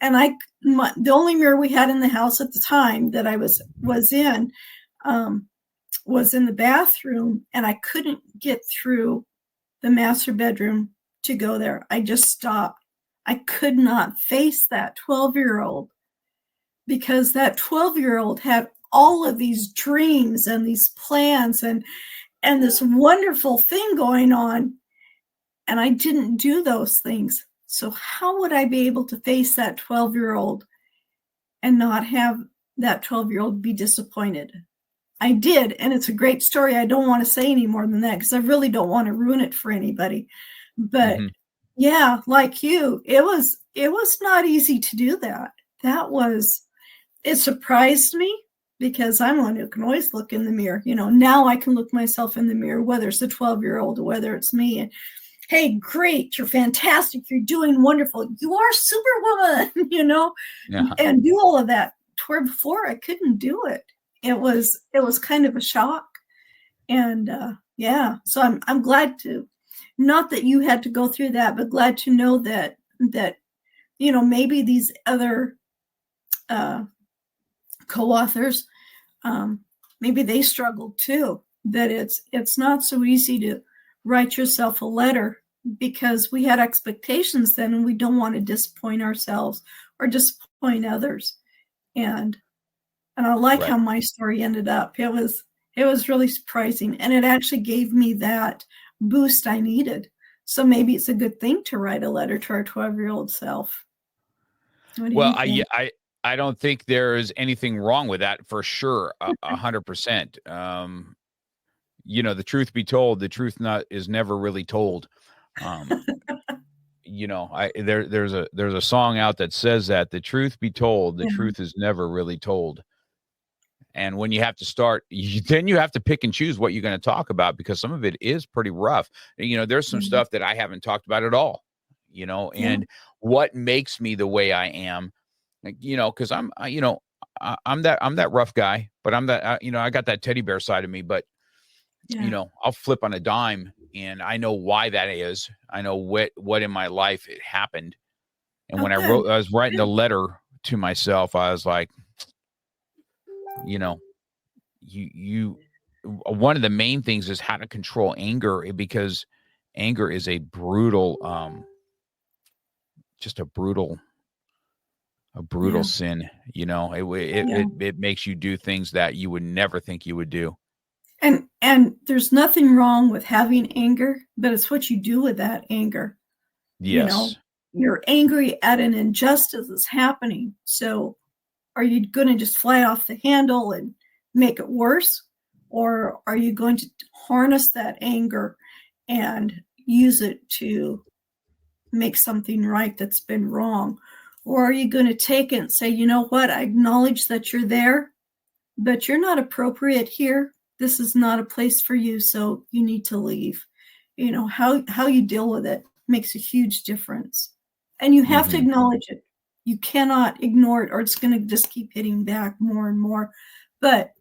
And the only mirror we had in the house at the time that I was in was in the bathroom, and I couldn't get through the master bedroom to go there. I just stopped. I could not face that 12-year-old because that 12-year-old had all of these dreams and these plans and this wonderful thing going on, and I didn't do those things. So how would I be able to face that 12-year-old and not have that 12-year-old be disappointed? I did, and it's a great story. I don't want to say any more than that because I really don't want to ruin it for anybody. But yeah, like you, it was not easy to do that. It surprised me because I'm one who can always look in the mirror. Now I can look myself in the mirror, whether it's the 12-year-old or whether it's me. And hey, great, you're fantastic, you're doing wonderful, you are Superwoman, and do all of that. Where before I couldn't do it. It was kind of a shock. And so I'm glad to, not that you had to go through that, but glad to know that maybe these other co-authors, maybe they struggled too, that it's not so easy to write yourself a letter because we had expectations then and we don't want to disappoint ourselves or disappoint others. And I like how my story ended up. It was really surprising, and it actually gave me that boost I needed. So maybe it's a good thing to write a letter to our 12-year-old self. Well, I don't think there is anything wrong with that for sure. 100%. The truth be told, the truth is never really told. There's a song out that says that the truth be told, the truth is never really told. And when you have to start, then you have to pick and choose what you're going to talk about because some of it is pretty rough. There's some stuff that I haven't talked about at all, and what makes me the way I am, because I'm that rough guy, but I'm that, I got that teddy bear side of me, but I'll flip on a dime and I know why that is. I know what in my life it happened. And when I was writing the letter to myself, I was like, you one of the main things is how to control anger, because anger is a brutal, just a brutal sin. It makes you do things that you would never think you would do. And there's nothing wrong with having anger, but it's what you do with that anger. Yes. You're angry at an injustice that's happening. So are you going to just fly off the handle and make it worse? Or are you going to harness that anger and use it to make something right that's been wrong? Or are you going to take it and say, you know what, I acknowledge that you're there, but you're not appropriate here. This is not a place for you, so you need to leave. You know, how you deal with it makes a huge difference. And you have to acknowledge it. You cannot ignore it, or it's going to just keep hitting back more and more. But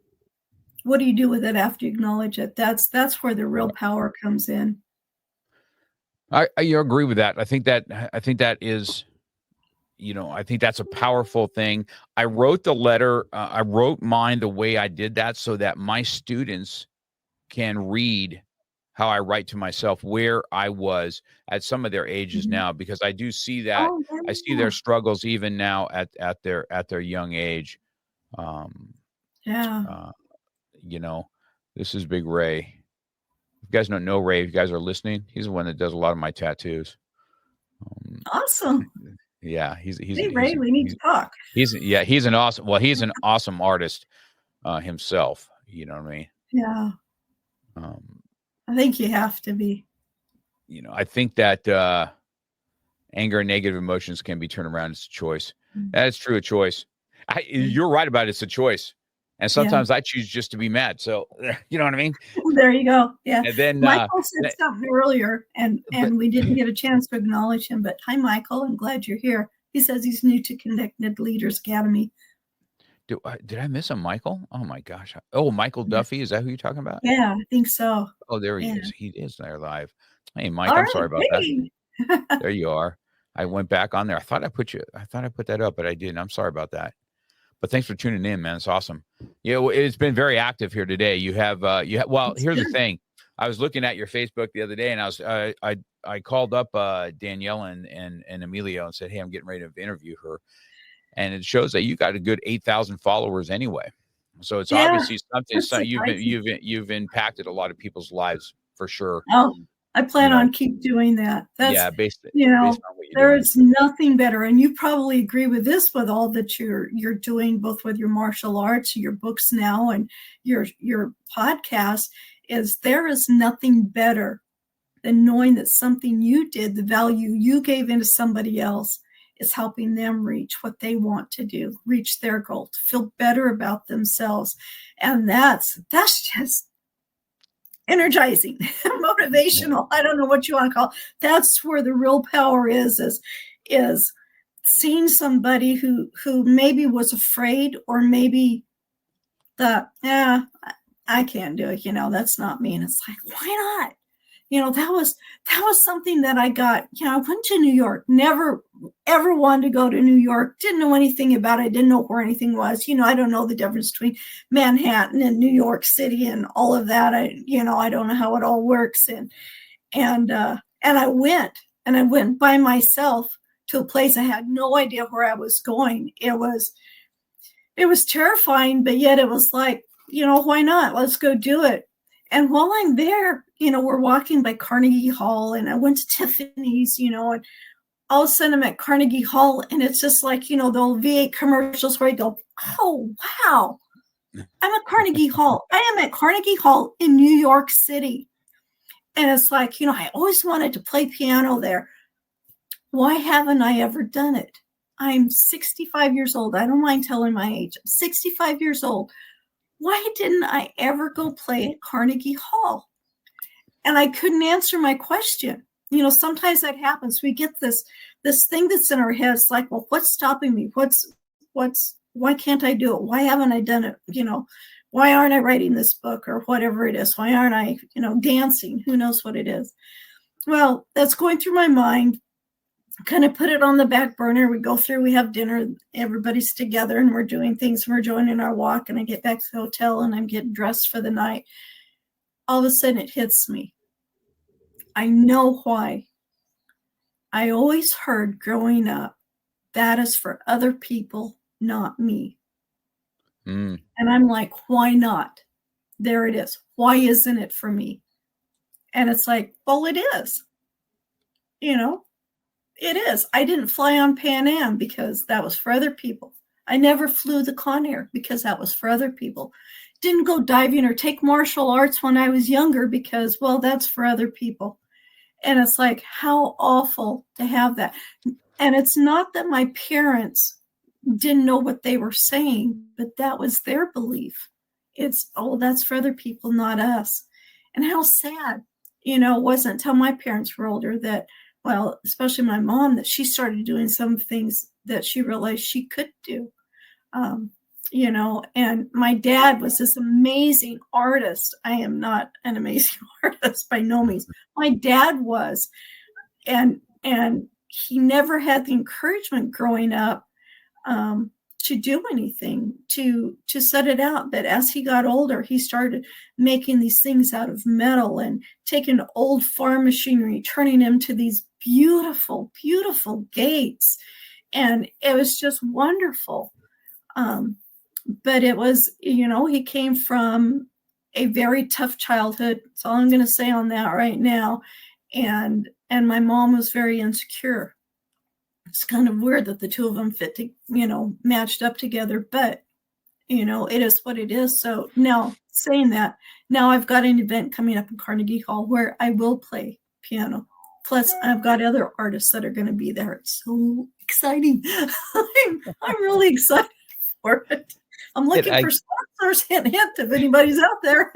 what do you do with it after you acknowledge it? That's where the real power comes in. I agree with that. I think that is, I think that's a powerful thing. I wrote the letter. I wrote mine the way I did that so that my students can read how I write to myself, where I was at some of their ages now, because I do see that. I see their struggles even now at their young age. This is Big Ray. If you guys don't know Ray, if you guys are listening, he's the one that does a lot of my tattoos. Awesome. Yeah, hey Ray, we need to talk. He's an awesome artist himself. You know what I mean? Yeah. I think you have to be. I think that anger and negative emotions can be turned around. It's a choice. That's true, a choice. You're right about it. It's a choice. And sometimes I choose just to be mad. So, you know what I mean? There you go. Yeah. And then Michael said something earlier, and we didn't get a chance to acknowledge him. But hi, Michael. I'm glad you're here. He says he's new to Connected Leaders Academy. Did I miss a Michael? Oh, my gosh. Oh, Michael Duffy. Is that who you're talking about? Yeah, I think so. Oh, there he is. He is there live. Hey, Mike, I'm sorry about that. There you are. I went back on there. I thought I put that up, but I didn't. I'm sorry about that. But thanks for tuning in, man. It's awesome. It's been very active here today. Well, here's the thing. I was looking at your Facebook the other day, and I called up Danielle and Emilio and said, hey, I'm getting ready to interview her. And it shows that you got a good 8,000 followers anyway. So it's obviously something you've impacted a lot of people's lives for sure. Oh, I plan on keep doing that. That's based there's nothing better. And you probably agree with this, with all that you're doing, both with your martial arts, your books now, and your podcast, is there is nothing better than knowing that something you did, the value you gave into somebody else, is helping them reach what they want to do, reach their goal, to feel better about themselves. And that's just energizing, motivational. I don't know what you want to call it. That's where the real power is seeing somebody who maybe was afraid, or maybe thought, I can't do it. That's not me. And it's like, why not? That was something that I got. I went to New York, never ever wanted to go to New York, didn't know anything about it, didn't know where anything was. I don't know the difference between Manhattan and New York City and all of that. I don't know how it all works. And I went by myself to a place I had no idea where I was going. It was terrifying, but yet it was like, why not? Let's go do it. And while I'm there, we're walking by Carnegie Hall, and I went to Tiffany's, and all of a sudden I'm at Carnegie Hall, and it's just like, the old V8 commercials where you go, oh, wow, I'm at Carnegie Hall. I am at Carnegie Hall in New York City. And it's like, I always wanted to play piano there. Why haven't I ever done it? I'm 65 years old. I don't mind telling my age. I'm 65 years old. Why didn't I ever go play at Carnegie Hall? And I couldn't answer my question. Sometimes that happens. We get this thing that's in our heads, like, well, what's stopping me? Why can't I do it? Why haven't I done it? Why aren't I writing this book, or whatever it is? Why aren't I, dancing? Who knows what it is? Well, that's going through my mind. Kind of put it on the back burner. We go through, we have dinner, everybody's together, and we're doing things. We're joining our walk, and I get back to the hotel, and I'm getting dressed for the night. All of a sudden it hits me. I know why. I always heard growing up, that is for other people, not me. And I'm like, why not? There it is. Why isn't it for me? And it's like, well, it is. It is. I didn't fly on Pan Am because that was for other people. I never flew the Conair because that was for other people. didn't go diving or take martial arts when I was younger because, well, that's for other people. And it's like, how awful to have that. And it's not that my parents didn't know what they were saying, but that was their belief. It's, oh, that's for other people, not us. And how sad, it wasn't until my parents were older that, well, especially my mom, that she started doing some things that she realized she could do. And my dad was this amazing artist. I am not an amazing artist by no means. My dad was, and he never had the encouragement growing up to do anything, to set it out. But as he got older, he started making these things out of metal and taking old farm machinery, turning them to these beautiful, beautiful gates. And it was just wonderful. But it was, he came from a very tough childhood. That's all I'm going to say on that right now. And my mom was very insecure. It's kind of weird that the two of them matched up together, but it is what it is. So now, saying that, now I've got an event coming up in Carnegie Hall where I will play piano. Plus, I've got other artists that are going to be there. It's so exciting. I'm really excited for it. I'm looking for sponsors. Hint, if anybody's out there.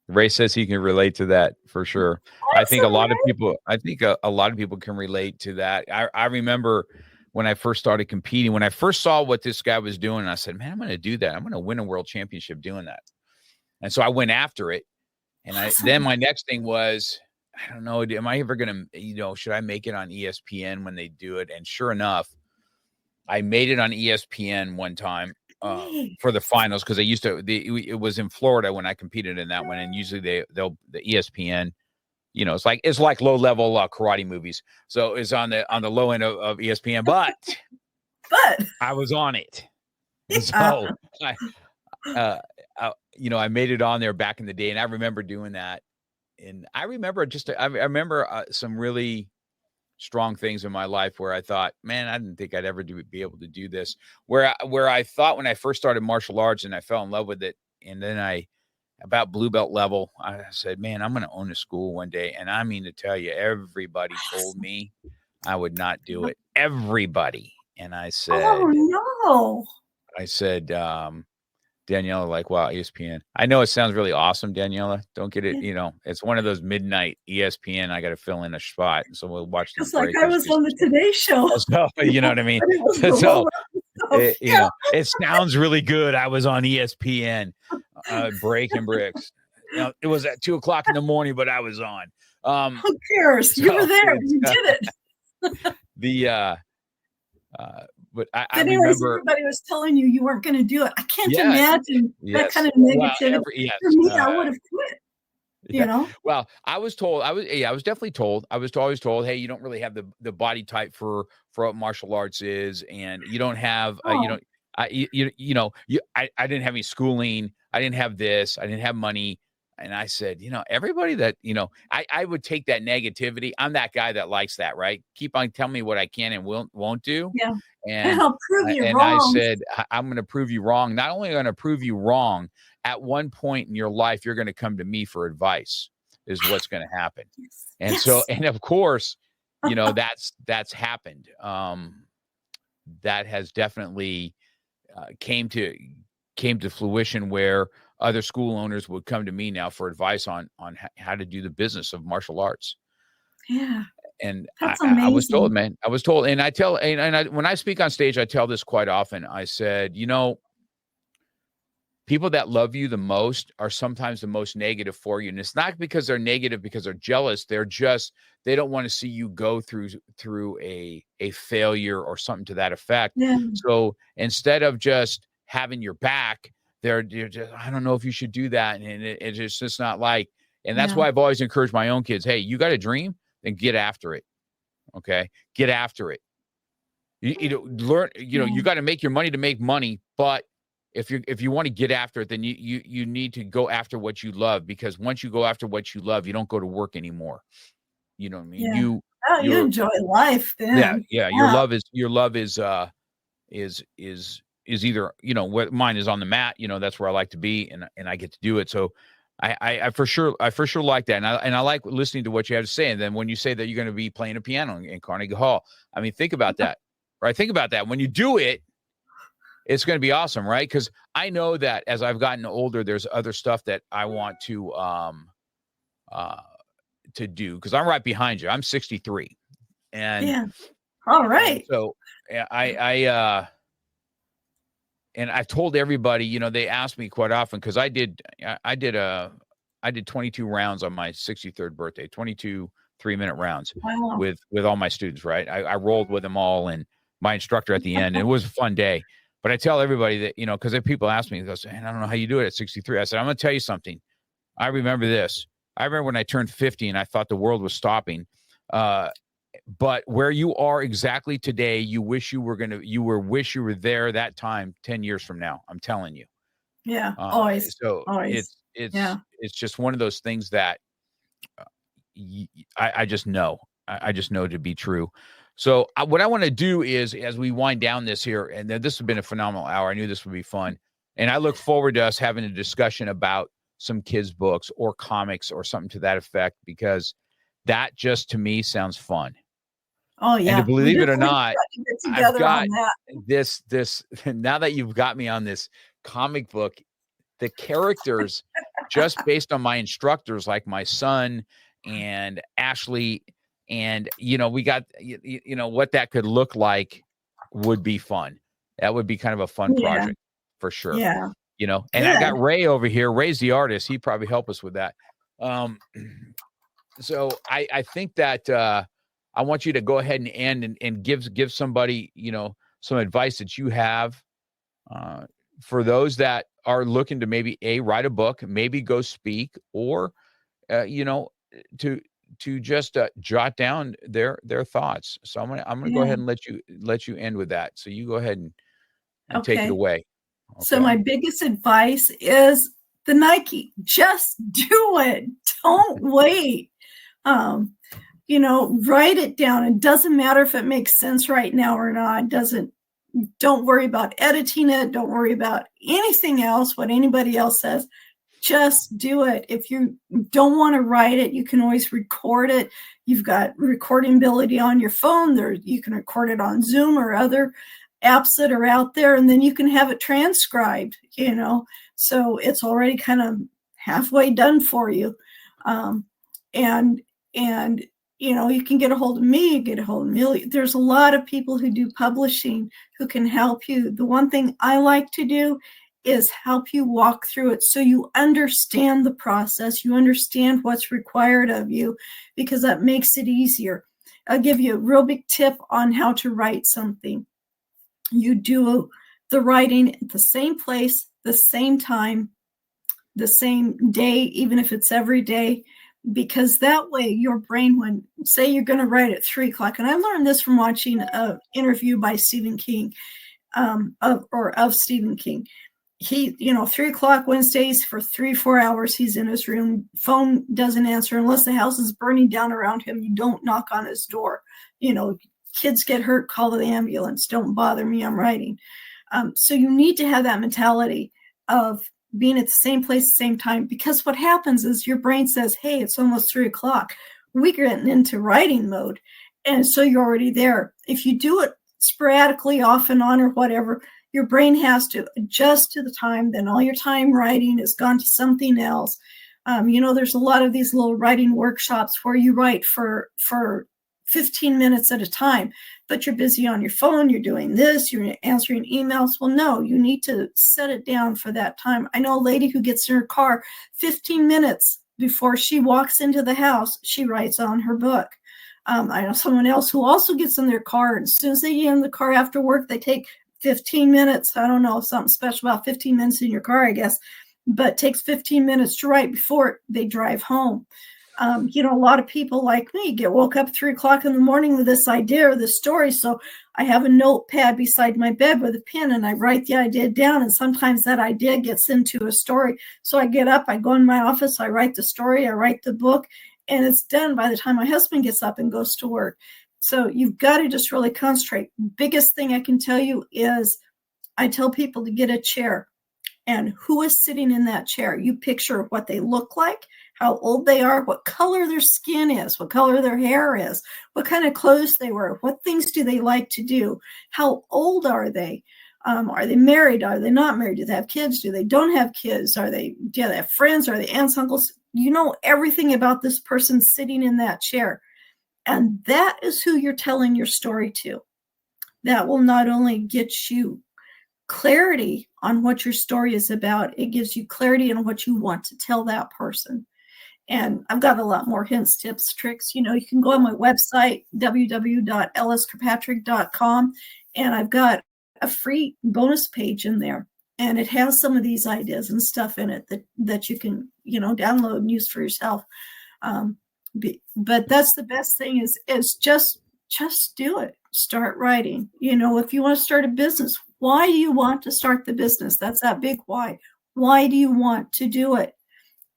Ray says he can relate to that for sure. I think a lot of people can relate to that. I remember when I first started competing, when I first saw what this guy was doing, I said, man, I'm going to do that. I'm going to win a world championship doing that. And so I went after it. And then my next thing was, I don't know, am I ever going to, should I make it on ESPN when they do it? And sure enough, I made it on ESPN one time for the finals, because it was in Florida when I competed in that one, and usually the ESPN, it's like low level karate movies, so it's on the low end of ESPN, but I was on it, and so I made it on there back in the day, and I remember doing that, and I remember some really strong things in my life where I thought, man, I didn't think I'd ever be able to do this. Where I thought when I first started martial arts and I fell in love with it, and then about blue belt level, I said, man, I'm going to own a school one day. And I mean to tell you, everybody told me I would not do it. Everybody. And I said, oh no. I said, Daniela, like, wow, ESPN. I know it sounds really awesome, Daniela. Don't get it. It's one of those midnight ESPN. I got to fill in a spot. So we'll watch this. It's like I was on the Today Show. So, you know what I mean? It sounds really good. I was on ESPN breaking bricks. It was at 2:00 in the morning, but I was on. Who cares? You were there. You did it. But I anyways, remember everybody was telling you weren't going to do it. I can't imagine that kind of negativity. For me, I would have quit. Well, I was told. I was definitely told. I was always told, hey, you don't really have the body type for what martial arts is, and you don't have I didn't have any schooling. I didn't have this. I didn't have money. And I said, everybody that, I would take that negativity. I'm that guy that likes that, right? Keep on telling me what I can and won't do. Yeah. And I'll prove you wrong. I said, I'm going to prove you wrong. Not only going to prove you wrong, at one point in your life, you're going to come to me for advice, is what's going to happen. Yes. And so, and of course, that's happened. That has definitely came to fruition, where other school owners would come to me now for advice on how to do the business of martial arts. Yeah. And I was told, man, and I tell, and when I speak on stage, I tell this quite often. I said, people that love you the most are sometimes the most negative for you. And it's not because they're negative because they're jealous. They don't want to see you go through a failure or something to that effect. Yeah. So instead of just having your back, they're just, I don't know if you should do that. And it's just not like, and that's why I've always encouraged my own kids, hey, you got a dream, then get after it. Okay. Get after it. Learn, you got to make your money to make money, but if you want to get after it, then you need to go after what you love, because once you go after what you love, you don't go to work anymore. You know what I mean? Yeah. You enjoy life then. Yeah. Your love is is either, what mine is on the mat, that's where I like to be, and I get to do it. So I for sure like that. And I like listening to what you have to say. And then when you say that you're going to be playing a piano in Carnegie Hall, I mean, think about that, right? Think about that. When you do it, it's going to be awesome, right? Because I know that as I've gotten older, there's other stuff that I want to do, because I'm right behind you. I'm 63. And all right. And so and I've told everybody, they ask me quite often, because I did 22 rounds on my 63rd birthday, 22 3-minute rounds with all my students, right? I rolled with them all, and my instructor at the end. And it was a fun day. But I tell everybody that, because if people ask me, they say, I don't know how you do it at 63. I said, I'm going to tell you something. I remember this. I remember when I turned 50 and I thought the world was stopping. But where you are exactly today, you wish you were there that time 10 years from now. I'm telling you. Yeah. Always. So always. It's just one of those things that I just know. I just know to be true. So what I want to do is, as we wind down this here, and this has been a phenomenal hour. I knew this would be fun. And I look forward to us having a discussion about some kids' books or comics or something to that effect, because that just, to me, sounds fun. Oh, yeah. And to believe it or not, I've got this, now that you've got me on this comic book, the characters, just based on my instructors, like my son and Ashley, and, we got, what that could look like would be fun. That would be kind of a fun project for sure. Yeah. And I got Ray over here. Ray's the artist. He'd probably help us with that. So I think that, I want you to go ahead and end and give somebody, some advice that you have for those that are looking to maybe write a book, maybe go speak, or, to just jot down their thoughts. So I'm gonna go ahead and let you end with that. So you go ahead and take it away. Okay. So my biggest advice is the Nike. Just do it. Don't wait. Write it down. It doesn't matter if it makes sense right now or not. Don't worry about editing it. Don't worry about anything else, what anybody else says. Just do it. If you don't want to write it, you can always record it. You've got recording ability on your phone. You can record it on Zoom or other apps that are out there, and then you can have it transcribed, so it's already kind of halfway done for you. And you can get a hold of me, There's a lot of people who do publishing who can help you. The one thing I like to do is help you walk through it so you understand the process, you understand what's required of you, because that makes it easier. I'll give you a real big tip on how to write something. You do the writing at the same place, the same time, the same day, even if it's every day, because that way your brain, when say you're going to write at 3:00, and I learned this from watching an interview by Stephen King, of Stephen King. He, 3:00 Wednesdays for 3-4 hours, he's in his room. Phone doesn't answer unless the house is burning down around him. You don't knock on his door. Kids get hurt, call the ambulance. Don't bother me, I'm writing. So you need to have that mentality of being at the same place at the same time, because what happens is your brain says, hey, it's almost 3:00. We're getting into writing mode. And so you're already there. If you do it sporadically, off and on or whatever, your brain has to adjust to the time. Then all your time writing has gone to something else. There's a lot of these little writing workshops where you write for 15 minutes at a time, but you're busy on your phone, you're doing this, you're answering emails. Well, no, you need to set it down for that time. I know a lady who gets in her car 15 minutes before she walks into the house, she writes on her book. I know someone else who also gets in their car, and as soon as they get in the car after work, they take 15 minutes. I don't know, something special about 15 minutes in your car, I guess, but it takes 15 minutes to write before they drive home. A lot of people like me woke up 3:00 in the morning with this idea or this story. So I have a notepad beside my bed with a pen, and I write the idea down. And sometimes that idea gets into a story. So I get up, I go in my office, I write the story, I write the book, and it's done by the time my husband gets up and goes to work. So you've got to just really concentrate. Biggest thing I can tell you is I tell people to get a chair, and who is sitting in that chair. You picture what they look like, how old they are, what color their skin is, what color their hair is, what kind of clothes they wear, what things do they like to do, how old are they? Are they married? Are they not married? Do they have kids? Do they don't have kids? Do they have friends? Are they aunts, uncles? You know everything about this person sitting in that chair. And that is who you're telling your story to. That will not only get you clarity on what your story is about, it gives you clarity on what you want to tell that person. And I've got a lot more hints, tips, tricks. You can go on my website, www.lskirkpatrick.com, and I've got a free bonus page in there. And it has some of these ideas and stuff in it that you can, download and use for yourself. But that's the best thing is just do it. Start writing. If you want to start a business, why do you want to start the business? That's that big why. Why do you want to do it?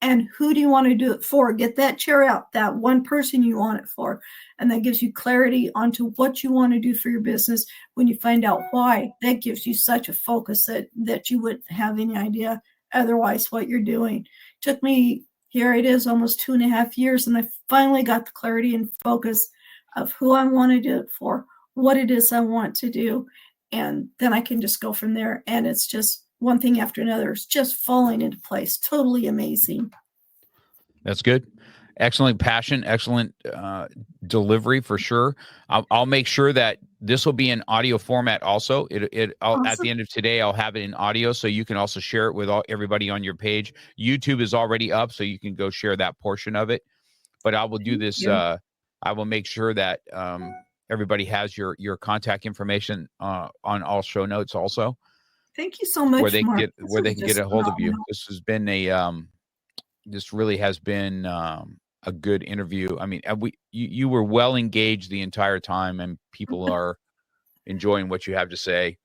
And who do you want to do it for? Get that chair out, that one person you want it for. And that gives you clarity onto what you want to do for your business. When you find out why, that gives you such a focus that you wouldn't have any idea otherwise what you're doing. Took me, here it is, almost 2.5 years. And I finally got the clarity and focus of who I want to do it for, what it is I want to do. And then I can just go from there. And it's just one thing after another. It's just falling into place. Totally amazing. That's good. Excellent passion, excellent delivery for sure. I'll make sure that this will be in audio format also. Awesome. At the end of today, I'll have it in audio so you can also share it with everybody on your page. YouTube is already up, so you can go share that portion of it. But I will do this. I will make sure that everybody has your contact information on all show notes also. Thank you so much, where they Mark. can get a hold of you. This has been this really has been a good interview. I mean, you were well engaged the entire time, and people are enjoying what you have to say.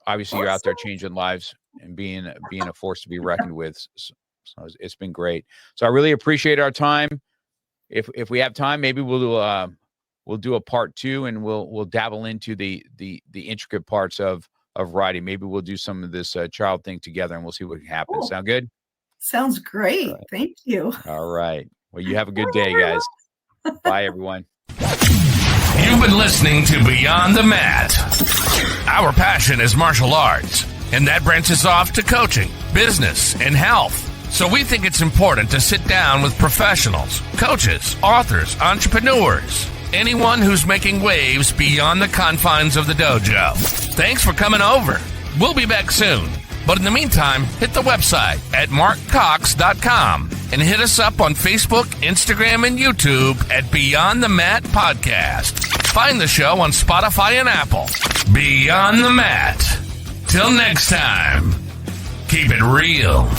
Obviously, you're out there changing lives and being a force to be reckoned with. So it's been great. So I really appreciate our time. If we have time, maybe we'll do a part 2, and we'll dabble into the intricate parts of writing. Maybe we'll do some of this child thing together, and we'll see what happens. Cool. Sound good? Sounds great. Right. Thank you. All right. Well, you have a good day, guys. Bye, everyone. You've been listening to Beyond the Mat. Our passion is martial arts, and that branches off to coaching, business, and health. So we think it's important to sit down with professionals, coaches, authors, entrepreneurs, anyone who's making waves beyond the confines of the dojo. Thanks for coming over. We'll be back soon. But in the meantime, hit the website at markcox.com and hit us up on Facebook, Instagram, and YouTube at Beyond the Mat Podcast. Find the show on Spotify and Apple. Beyond the Mat. Till next time, keep it real.